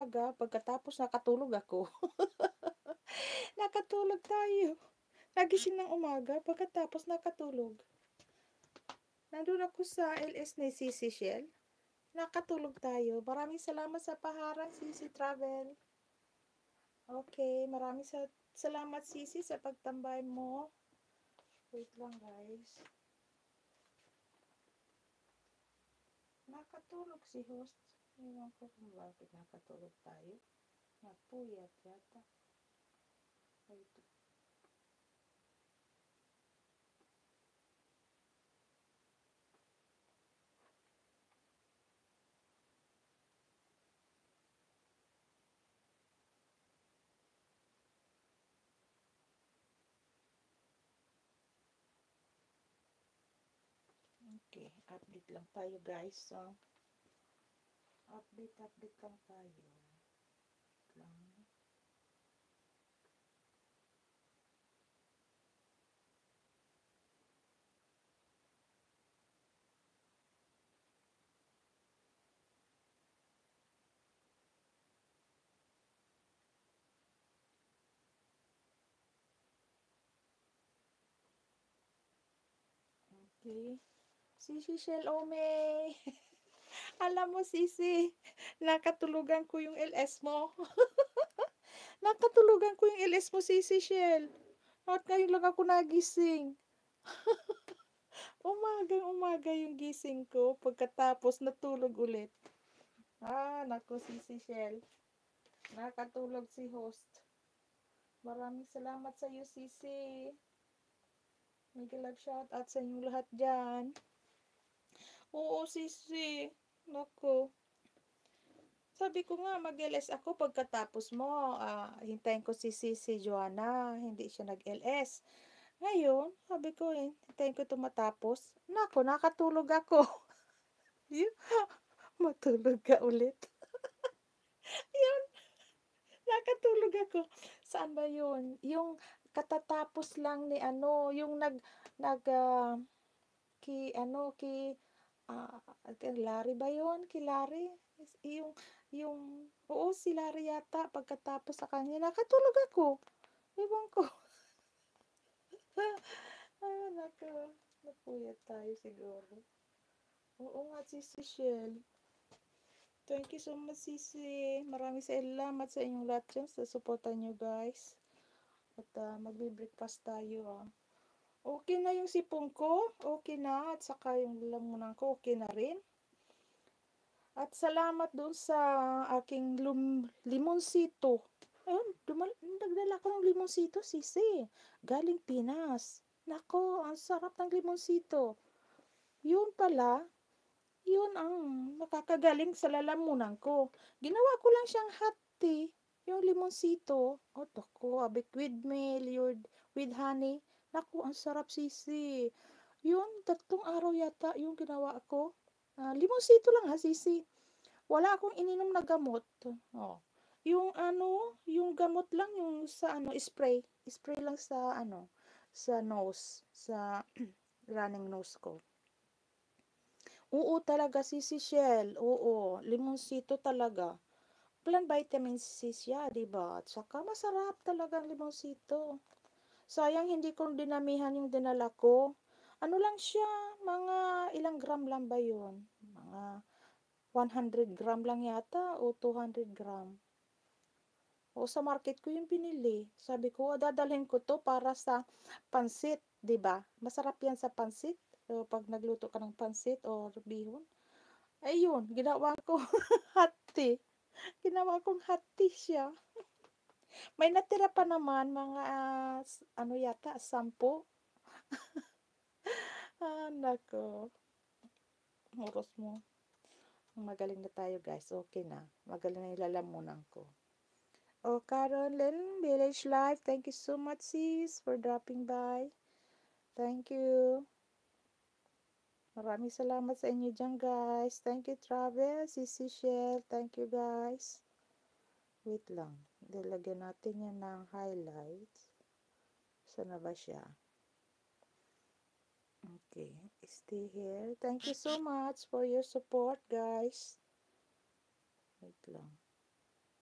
umaga, pagkatapos nakatulog ako. Nakatulog tayo. Nagising ng umaga, pagkatapos nakatulog. Nandun ako sa LS ni Sisi Shell. Nakatulog tayo. Maraming salamat sa paharang, Sisi Travel. Okay, maraming salamat, Sisi, sa pagtambay mo. Wait lang, guys. Nakatulog si host. Ewan ko kung bakit nakatulog tayo. Napuyat yata. Wait. Okay, update lang tayo, guys. So, update lang tayo. Lang. Okay. Sisi Shell Ome. Alam mo, Sisi, nakatulugan ko yung LS mo. Nakatulugan ko yung LS mo, Sisi Shell. At ngayon lang ako nagising. Umagang-umaga yung gising ko. Pagkatapos natulog ulit. Naku, Sisi Shell. Nakatulog si host. Maraming salamat sa iyo, Sisi. Mega love shout out sa inyong lahat dyan. Oo, Sisi. Naku. Sabi ko nga, mag-LS ako pagkatapos mo. Hintayin ko si Joanna. Hindi siya nag-LS. Ngayon, sabi ko, hintayin ko ito matapos. Naku, nakatulog ako. Matulog ka ulit. Yun, nakatulog ako. Saan ba yun? Yung katatapos lang ni yung uh, Larry ba yun? Ki Larry? Oo, si Larry yata. Pagkatapos sa kanya, nakatulog ako. Ewan ko. Naku. Napuyat tayo siguro. Oo nga, Sisi Shell. Thank you so much, Sisi. Maraming salamat sa inyong lahat dyan sa suporta nyo, guys. At magbe-breakfast tayo. Okay na yung sipong ko. Okay na. At saka yung lamunan ko, okay na rin. At salamat doon sa aking limonsito. Ayun, nagdala ko ng limonsito, Sisi. Galing Pinas. Nako, ang sarap ng limonsito. Yun pala, yun ang nakakagaling sa lalamunan ko. Ginawa ko lang siyang hot tea, yung limonsito. Naku, abik with milk, with honey. Naku, ang sarap, Sisi. Yun, 3 araw yata yung ginawa ko. Limonsito lang ha, Sisi. Wala akong ininom na gamot. Oh. Yung gamot lang yung sa spray. Spray lang sa sa nose, sa running nose ko. Oo talaga, Sisi Shell. Oo, limonsito talaga. Plant vitamin C siya, 'di ba? At saka masarap talaga ang limonsito. Sayang hindi ko dinamihan yung dinala ko. Ano lang siya, mga ilang gram lang ba 'yun? Mga 100 gram lang yata o 200 gram. O sa market ko yung binili. Sabi ko, dadalhin ko to para sa pansit, 'di ba? Masarap 'yan sa pansit. So, pag nagluto ka ng pansit o bihon. Ayun, ginawa ko hati. Ginawa kong hati siya. May natira pa naman mga yata 10. Nako. Oras mo. Magaling na tayo, guys. Okay na. Magaling na yung lalamunan ko. Oh, Carolyn, Village Life, thank you so much, sis, for dropping by. Thank you. Maraming salamat sa inyo dyan, guys. Thank you, Travel, Sisi Shell. Thank you, guys. Wait lang. Dilagyan natin yan ng highlights. Saan na ba siya? Okay. Stay here. Thank you so much for your support, guys. Wait lang.